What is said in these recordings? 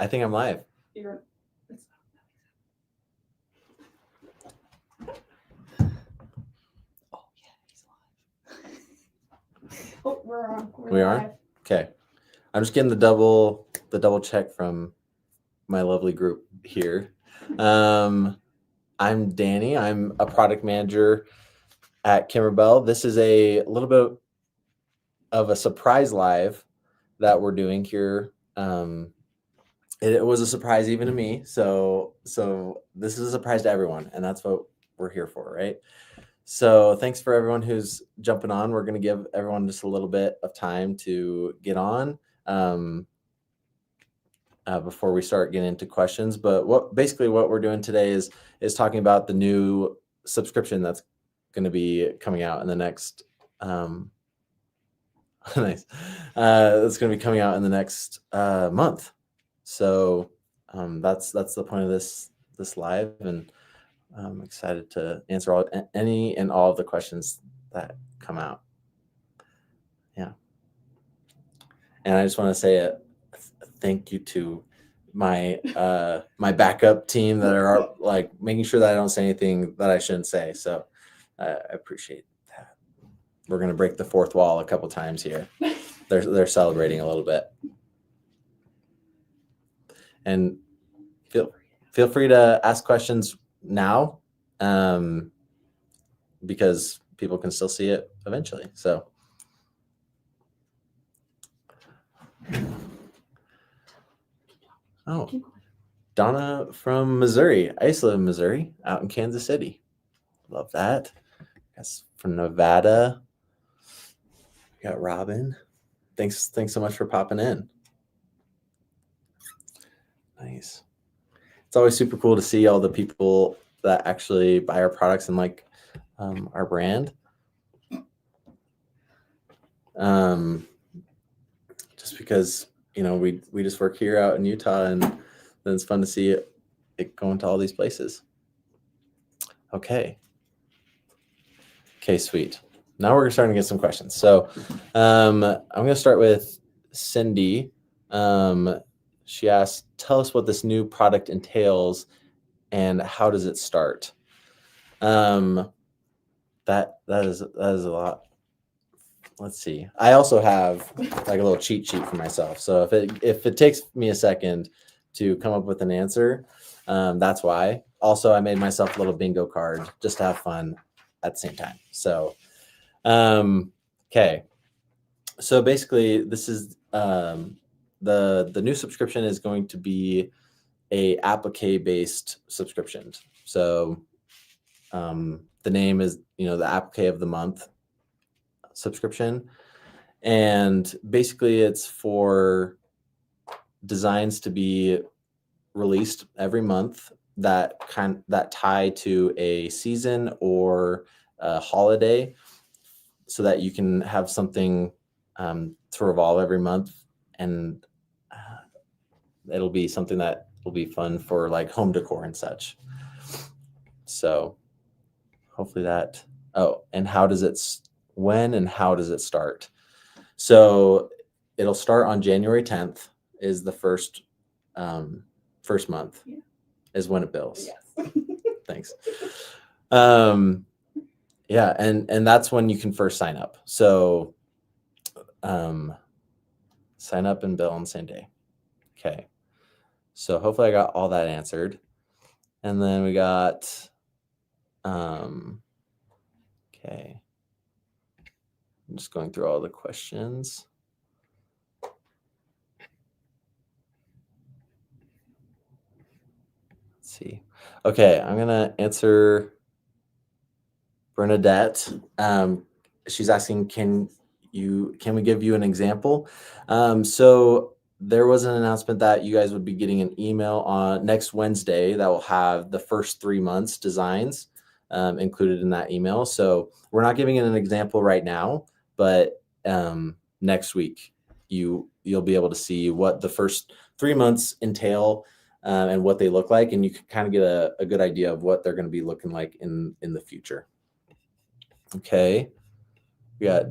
I think I'm live. Oh yeah, he's live. Oh, we're on. We are? Okay. I'm just getting the double check from my lovely group here. I'm Danny. I'm a product manager at Kimmerbell. This is a little bit of a surprise live that we're doing here. It was a surprise even to me. So this is a surprise to everyone, and that's what we're here for, right? So thanks for everyone who's jumping on. We're going to give everyone just a little bit of time to get on before we start getting into questions. But what we're doing today is talking about the new subscription that's going to be coming out in the next nice. It's going to be coming out in the next month. So that's the point of this live, and I'm excited to answer any and all of the questions that come out. Yeah. And I just want to say a thank you to my my backup team that are like making sure that I don't say anything that I shouldn't say. So I appreciate that. We're going to break the fourth wall a couple times here. They're celebrating a little bit. And feel free to ask questions now, because people can still see it eventually. So, oh, Donna from Missouri. I used to live in Missouri, out in Kansas City. Love that. That's from Nevada. We got Robin. Thanks so much for popping in. Nice. It's always super cool to see all the people that actually buy our products and like our brand. Just because, we just work here out in Utah, and then it's fun to see it going to all these places. Okay, sweet. Now we're starting to get some questions. So I'm going to start with Cindy. She asked, tell us what this new product entails and how does it start? That is a lot. Let's see. I also have like a little cheat sheet for myself. So if it takes me a second to come up with an answer, that's why. Also, I made myself a little bingo card just to have fun at the same time. So, okay. So basically, this is the new subscription is going to be a Applique based subscription. So the name is the Applique of the month subscription, and basically it's for designs to be released every month that tie to a season or a holiday, so that you can have something to revolve every month, and it'll be something that will be fun for like home decor and such. So hopefully that. Oh, and when and how does it start? So it'll start on January 10th is the first month. Yeah. Is when it bills. Yes. Thanks. Yeah, and that's when you can first sign up. So sign up and bill on the same day. Okay. So hopefully I got all that answered. And then we got okay. I'm just going through all the questions. Let's see. Okay, I'm gonna answer Bernadette. She's asking, can we give you an example? So there was an announcement that you guys would be getting an email on next Wednesday that will have the first 3 months designs included in that email. So we're not giving it an example right now, but next week you'll be able to see what the first 3 months entail and what they look like, and you can kind of get a good idea of what they're going to be looking like in the future. Okay, we got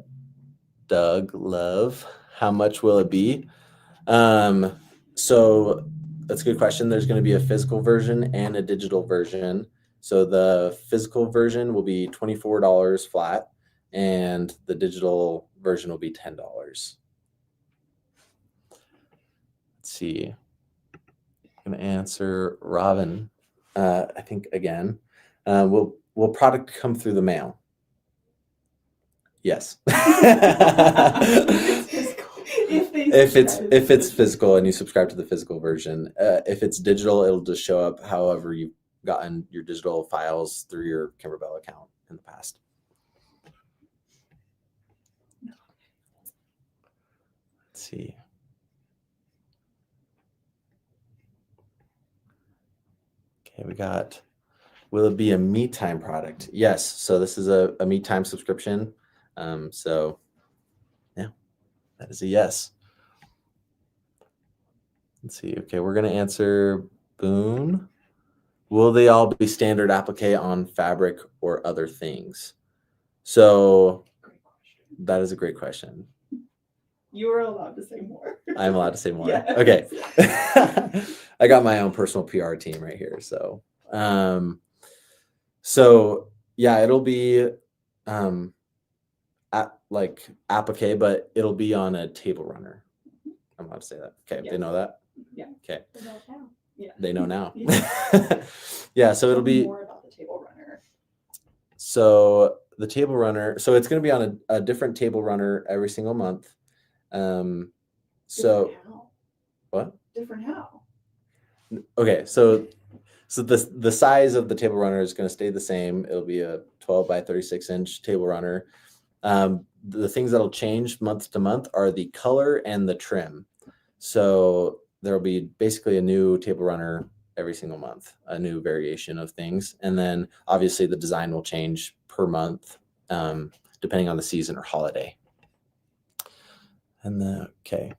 Doug Love. How much will it be? So that's a good question. There's going to be a physical version and a digital version. So the physical version will be $24 flat, and the digital version will be $10. Let's see. I'm going to answer Robin. I think again, will product come through the mail? Yes. If it's physical and you subscribe to the physical version, if it's digital, it'll just show up however you've gotten your digital files through your Kimberbell account in the past. Let's see. Okay, we got, will it be a Me Time product? Yes. So this is a Me Time subscription. So yeah, that is a yes. Let's see. Okay, we're going to answer Boone. Will they all be standard applique on fabric or other things? So that is a great question. You are allowed to say more. I'm allowed to say more. Yes. Okay. I got my own personal PR team right here. So, yeah, it'll be like applique, but it'll be on a table runner. I'm allowed to say that. Okay, Yes. They know that. Yeah. Okay. Yeah. They know now. Yeah. Yeah. So it'll be more about the table runner. So the table runner. So it's going to be on a different table runner every single month. Different how? What? Different how? Okay. So the size of the table runner is going to stay the same. It'll be a 12 by 36 inch table runner. The things that'll change month to month are the color and the trim. So there'll be basically a new table runner every single month, a new variation of things. And then obviously the design will change per month, depending on the season or holiday. And then, okay.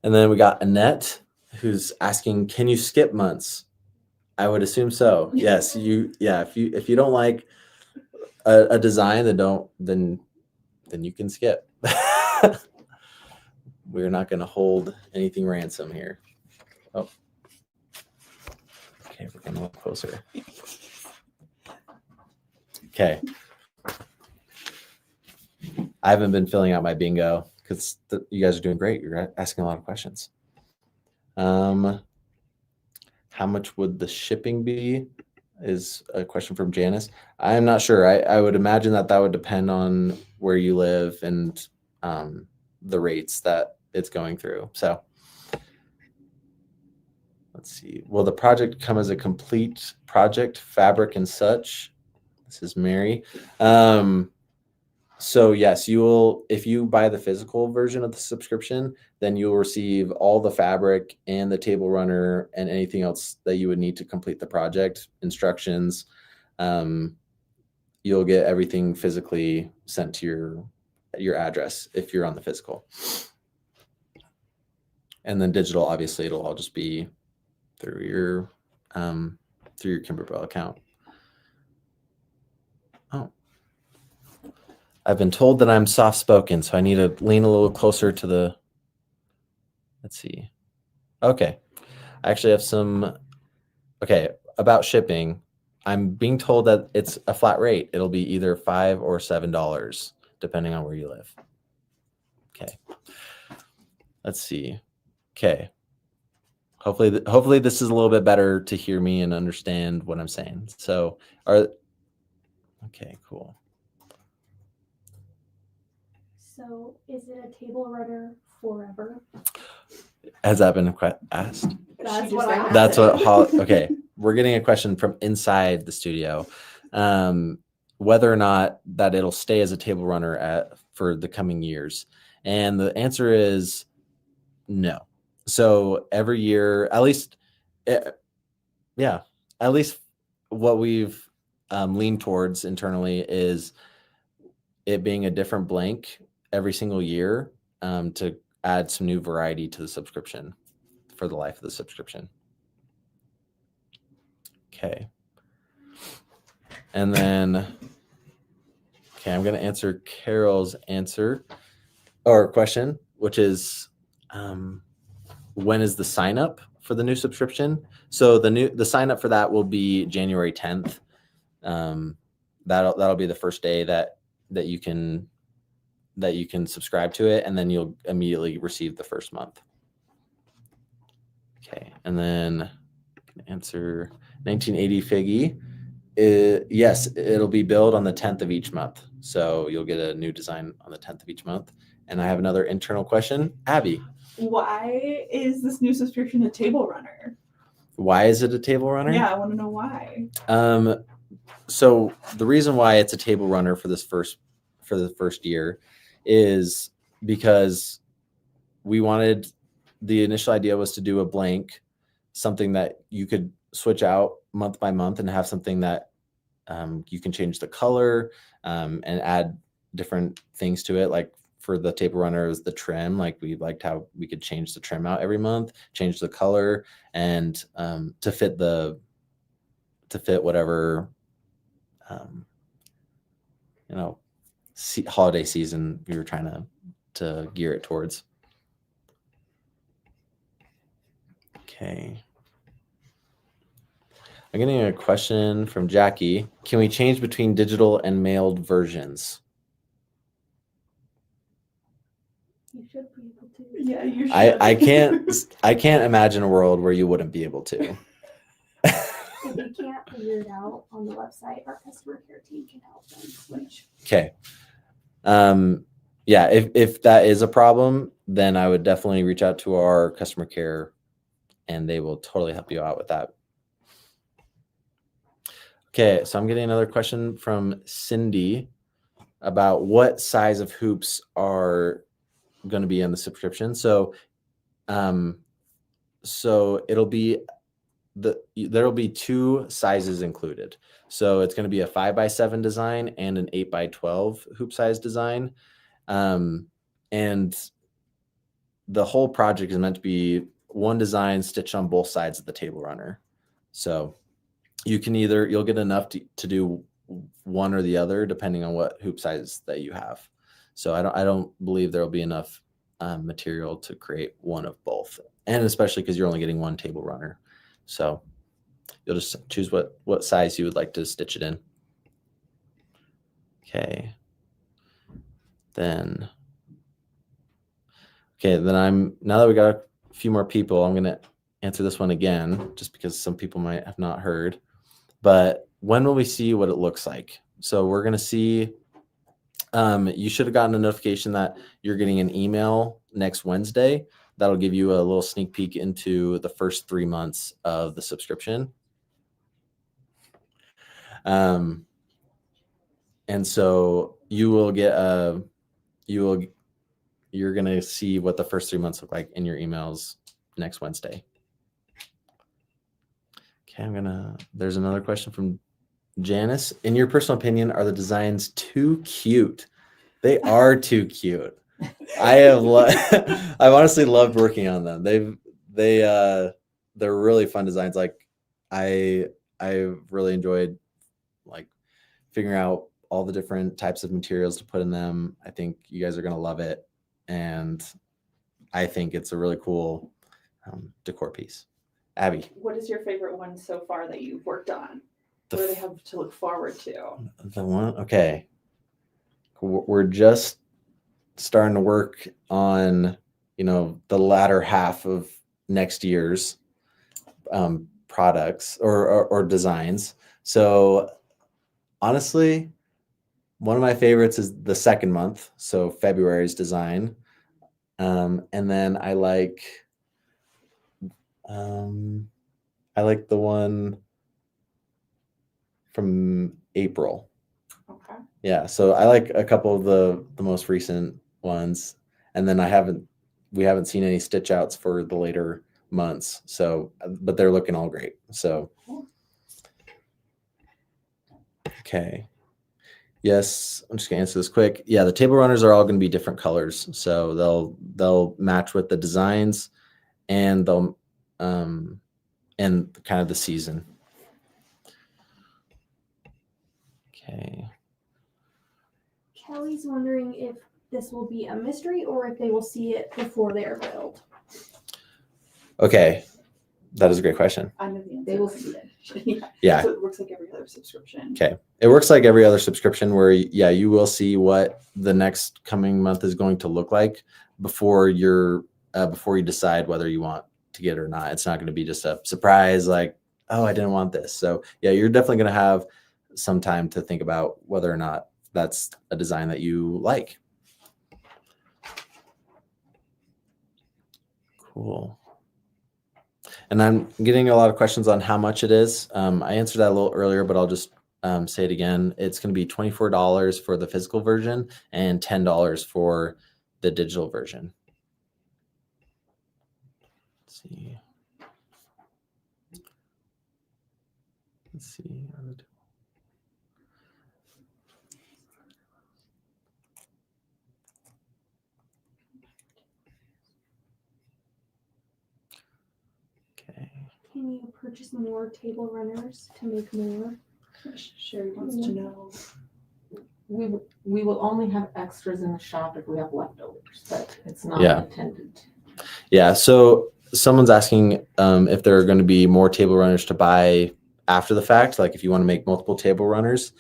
And then we got Annette, who's asking, can you skip months? I would assume so. Yes. If you don't like a design, then you can skip. We're not going to hold anything ransom here. Oh, okay. We're going to look closer. Okay. I haven't been filling out my bingo because you guys are doing great. You're asking a lot of questions. How much would the shipping be? Is a question from Janice. I'm not sure. I would imagine that would depend on where you live and the rates that it's going through. So let's see. Will the project come as a complete project, fabric and such? This is Mary. So yes, you will, if you buy the physical version of the subscription, then you'll receive all the fabric and the table runner and anything else that you would need to complete the project, instructions. You'll get everything physically sent to your address if you're on the physical. And then digital, obviously it'll all just be through your Kimberbell account. Oh. I've been told that I'm soft-spoken, so I need to lean a little closer to the, let's see. Okay. I actually have okay, about shipping. I'm being told that it's a flat rate. It'll be either $5 or $7, depending on where you live. Okay. Let's see. Okay. Hopefully this is a little bit better to hear me and understand what I'm saying. So okay, cool. So is it a table runner forever? Has that been asked? That's what I That's what, okay. We're getting a question from inside the studio. Whether or not that it'll stay as a table runner for the coming years. And the answer is no. So every year, at least what we've leaned towards internally is it being a different blank every single year to add some new variety to the subscription for the life of the subscription. Okay. And then, okay, I'm going to answer Carol's question, which is when is the sign up for the new subscription. So the sign up for that will be January 10th. That'll be the first day that you can subscribe to it, and then you'll immediately receive the first month. Okay, and then answer 1980 Figgy. Yes, it'll be billed on the 10th of each month. So you'll get a new design on the 10th of each month. And I have another internal question. Abby. Why is this new subscription a table runner? Why is it a table runner? Yeah, I want to know why. So the reason why it's a table runner for the first year is because the initial idea was to do a blank, something that you could switch out month by month and have something that you can change the color and add different things to it. Like for the table runner, is the trim. Like we liked how we could change the trim out every month, change the color, and to fit whatever holiday season we were trying to gear it towards. Okay. I'm getting a question from Jackie. Can we change between digital and mailed versions? You should be able to. Yeah, you should. I can't imagine a world where you wouldn't be able to. If you can't figure it out on the website, our customer care team can help them switch. Okay. Yeah, if that is a problem, then I would definitely reach out to our customer care and they will totally help you out with that. Okay, so I'm getting another question from Cindy about what size of hoops are going to be in the subscription. So it'll be there'll be two sizes included. So it's going to be a 5x7 design and an 8x12 hoop size design. And the whole project is meant to be one design stitched on both sides of the table runner. So you'll get enough to do one or the other depending on what hoop size that you have. So I don't believe there'll be enough material to create one of both, and especially because you're only getting one table runner. So you'll just choose what size you would like to stitch it in. Okay. Then now that we got a few more people, I'm going to answer this one again, just because some people might have not heard. But when will we see what it looks like? So we're going to see, you should have gotten a notification that you're getting an email next Wednesday. That'll give you a little sneak peek into the first 3 months of the subscription. And so you're going to see what the first 3 months look like in your emails next Wednesday. Okay, there's another question from Janice. In your personal opinion, are the designs too cute? They are too cute. I've honestly loved working on them. They're really fun designs. Like I've really enjoyed like figuring out all the different types of materials to put in them. I think you guys are going to love it. And I think it's a really cool decor piece. Abby. What is your favorite one so far that you've worked on? What do they have to look forward to? The one, okay. We're just starting to work on, the latter half of next year's products or designs. So honestly, one of my favorites is the second month, so February's design. And then I like the one from April. Okay. Yeah, so I like a couple of the most recent ones, and then we haven't seen any stitch outs for the later months. So, but they're looking all great. So, okay. Yes, I'm just gonna answer this quick. Yeah, the table runners are all going to be different colors, so they'll match with the designs, and they'll and kind of the season. Okay. Kelly's wondering if this will be a mystery or if they will see it before they are billed. Okay. That is a great question. I know the answer. They will but I see need it. Yeah. So it works like every other subscription. Okay. It works like every other subscription where, yeah, you will see what the next coming month is going to look like before you decide whether you want to get it or not. It's not going to be just a surprise like, oh, I didn't want this. So yeah, you're definitely going to have some time to think about whether or not that's a design that you like. Cool. And I'm getting a lot of questions on how much it is. I answered that a little earlier, but I'll just say it again. It's going to be $24 for the physical version and $10 for the digital version. Let's see. Let's see. Okay. Can you purchase more table runners to make more? Sherry wants to know. We will only have extras in the shop if we have leftovers, but it's not Yeah. intended. Yeah. So someone's asking if there are going to be more table runners to buy after the fact, like if you want to make multiple table runners.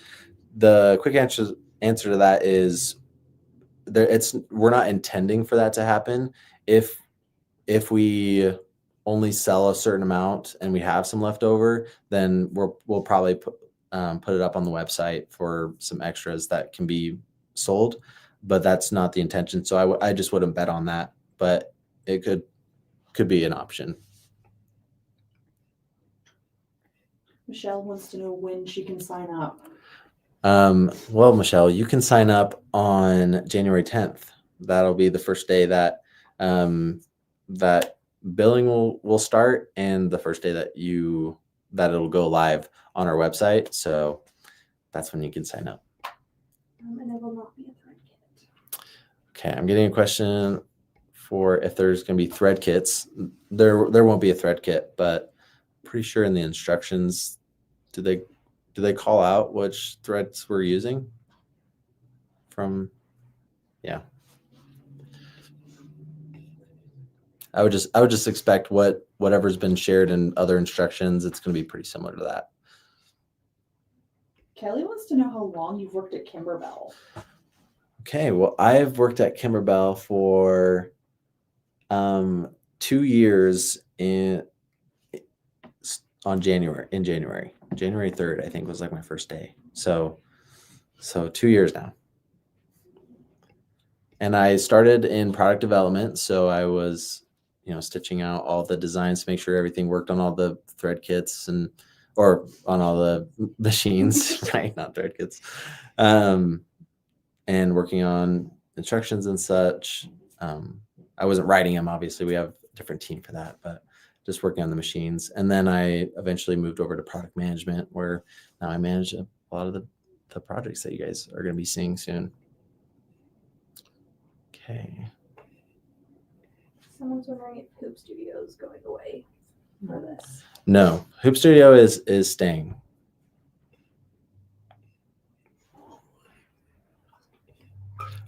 The quick answer to that is we're not intending for that to happen. If we only sell a certain amount and we have some left over, then we'll probably put it up on the website for some extras that can be sold, but that's not the intention. So I just wouldn't bet on that, but it could be an option. Michelle wants to know when she can sign up. Well, Michelle, you can sign up on January 10th. That'll be the first day that that billing will start, and the first day that it'll go live on our website. So that's when you can sign up. And there will not be a thread kit. Okay, I'm getting a question for if there's going to be thread kits. There won't be a thread kit, but I'm pretty sure in the instructions, do they call out which threads we're using? Yeah. I would just expect whatever's been shared in other instructions, it's going to be pretty similar to that. Kelly wants to know how long you've worked at Kimberbell. Okay, well, I've worked at Kimberbell for 2 years in January 3rd, I think was like my first day. So 2 years now. And I started in product development, so I was stitching out all the designs to make sure everything worked on all the thread kits or on all the machines, right? Not thread kits. And working on instructions and such. I wasn't writing them, obviously. We have a different team for that, but just working on the machines. And then I eventually moved over to product management, where now I manage a lot of the projects that you guys are going to be seeing soon. Okay. Someone's wondering if Hoop Studio is going away for this. No, Hoop Studio is staying.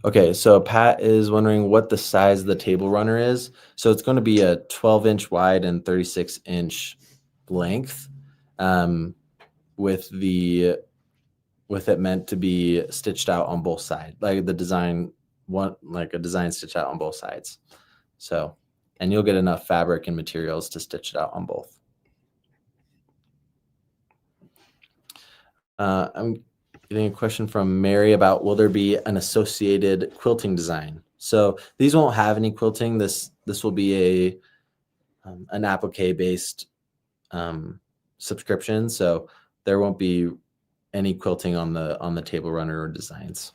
Okay, so Pat is wondering what the size of the table runner is. So it's going to be a 12-inch wide and 36-inch length, with it meant to be stitched out on both sides, like a design stitched out on both sides. So, and you'll get enough fabric and materials to stitch it out on both. I'm getting a question from Mary about, will there be an associated quilting design? So these won't have any quilting. This will be an applique based subscription. So there won't be any quilting on the table runner or designs.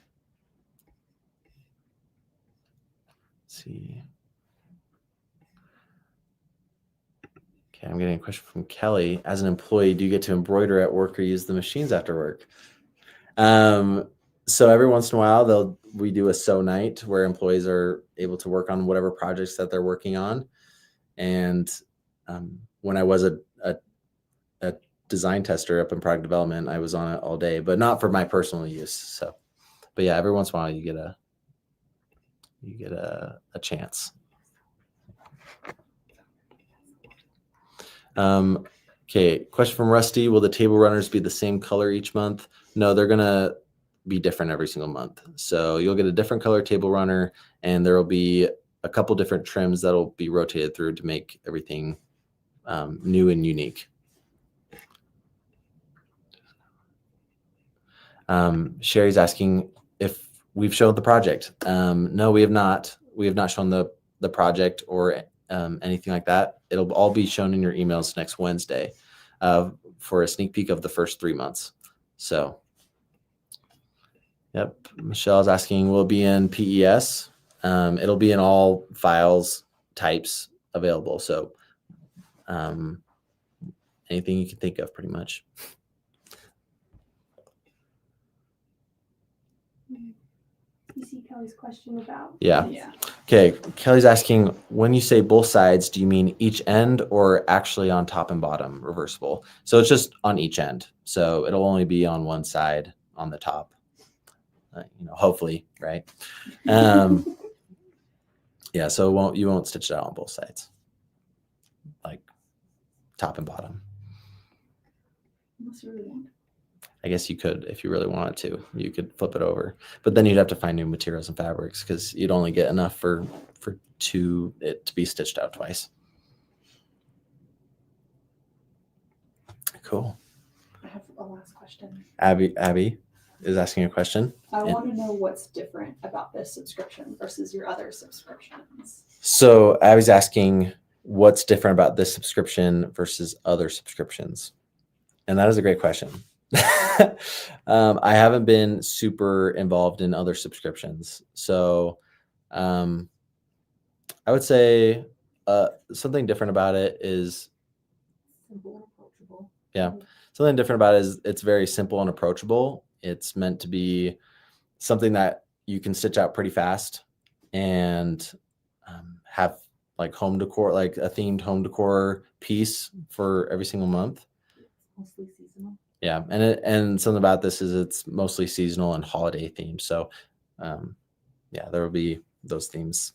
Let's see. Okay, I'm getting a question from Kelly. As an employee, do you get to embroider at work or use the machines after work? So every once in a while, we do a sew night where employees are able to work on whatever projects that they're working on. And when I was a design tester up in product development, I was on it all day, but not for my personal use. So, but yeah, every once in a while you get a chance. Okay, question from Rusty. Will the table runners be the same color each month? No, they're gonna be different every single month. So you'll get a different color table runner, and there will be a couple different trims that'll be rotated through to make everything new and unique. Sherry's asking if we've showed the project. No, we have not. We have not shown the project or anything like that. It'll all be shown in your emails next Wednesday for a sneak peek of the first 3 months. So, yep. Michelle's asking, will it be in PES? It'll be in all files types available. So, anything you can think of, pretty much. You see Kelly's question about. Yeah. Yeah. Okay. Kelly's asking, when you say both sides, do you mean each end or actually on top and bottom reversible? So it's just on each end. So it'll only be on one side on the top, hopefully, right? Yeah. So you won't stitch it out on both sides, like top and bottom. Unless you really want. I guess you could, if you really wanted to, you could flip it over, but then you'd have to find new materials and fabrics because you'd only get enough for it to be stitched out twice. Cool. I have a last question. Abby is asking a question. I want to know what's different about this subscription versus your other subscriptions. So Abby's asking what's different about this subscription versus other subscriptions. And that is a great question. I haven't been super involved in other subscriptions. So I would say something different about it is Simple and approachable. Yeah. Something different about it is it's very simple and approachable. It's meant to be something that you can stitch out pretty fast and have like home decor, like a themed home decor piece for every single month. Mostly seasonal. Yeah. And something about this is it's mostly seasonal and holiday themed. So yeah, there will be those themes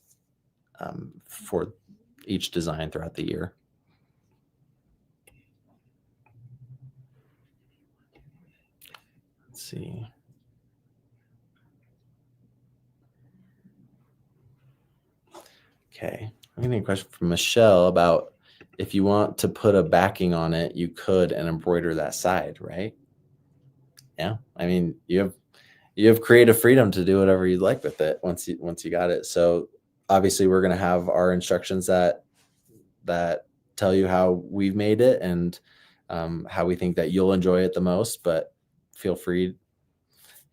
for each design throughout the year. Let's see. Okay, I'm getting a question from Michelle about if you want to put a backing on it, you could and embroider that side, right? Yeah, I mean you have creative freedom to do whatever you'd like with it once you got it. So obviously we're gonna have our instructions that tell you how we've made it and how we think that you'll enjoy it the most. But feel free,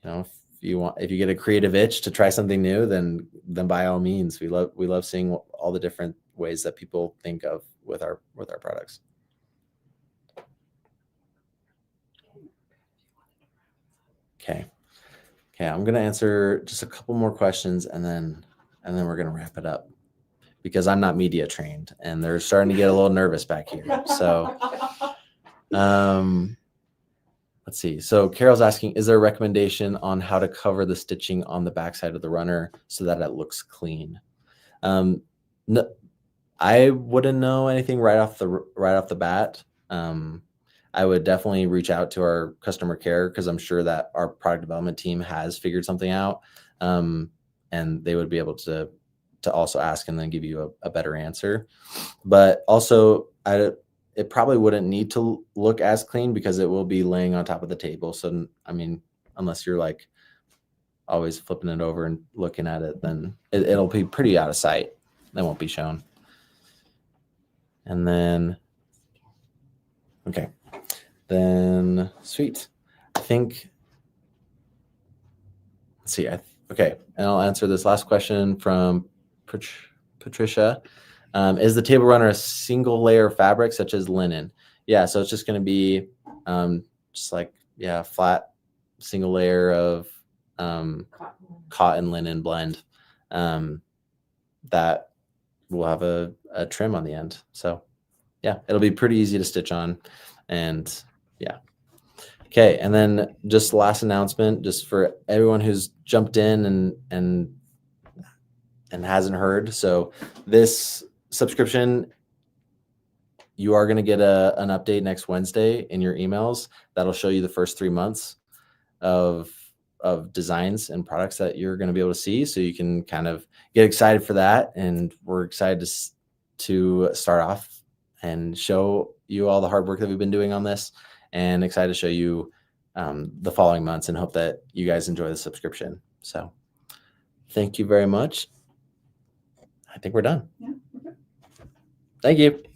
if you get a creative itch to try something new, then by all means, we love seeing all the different ways that people think of with our products. Okay, I'm gonna answer just a couple more questions and then we're gonna wrap it up because I'm not media trained and they're starting to get a little nervous back here. So let's see. So Carol's asking, is there a recommendation on how to cover the stitching on the backside of the runner so that it looks clean? No, I wouldn't know anything right off the bat. I would definitely reach out to our customer care because I'm sure that our product development team has figured something out, and they would be able to also ask and then give you a better answer. But also, it probably wouldn't need to look as clean because it will be laying on top of the table. So, I mean, unless you're like always flipping it over and looking at it, then it'll be pretty out of sight. That won't be shown. And then, okay, then sweet. I think, let's see. Okay. And I'll answer this last question from Patricia. Is the table runner a single layer of fabric such as linen? Yeah, so it's just going to be just like, yeah, flat single layer of cotton linen blend that will have a trim on the end. So yeah, it'll be pretty easy to stitch on. And yeah. Okay, and then just last announcement, just for everyone who's jumped in and hasn't heard. So this subscription you are going to get an update next Wednesday in your emails that'll show you the first 3 months of designs and products that you're going to be able to see, so you can kind of get excited for that. And we're excited to start off and show you all the hard work that we've been doing on this, and excited to show you the following months, and hope that you guys enjoy the subscription. So thank you very much. I think we're done. Yeah, okay. Thank you.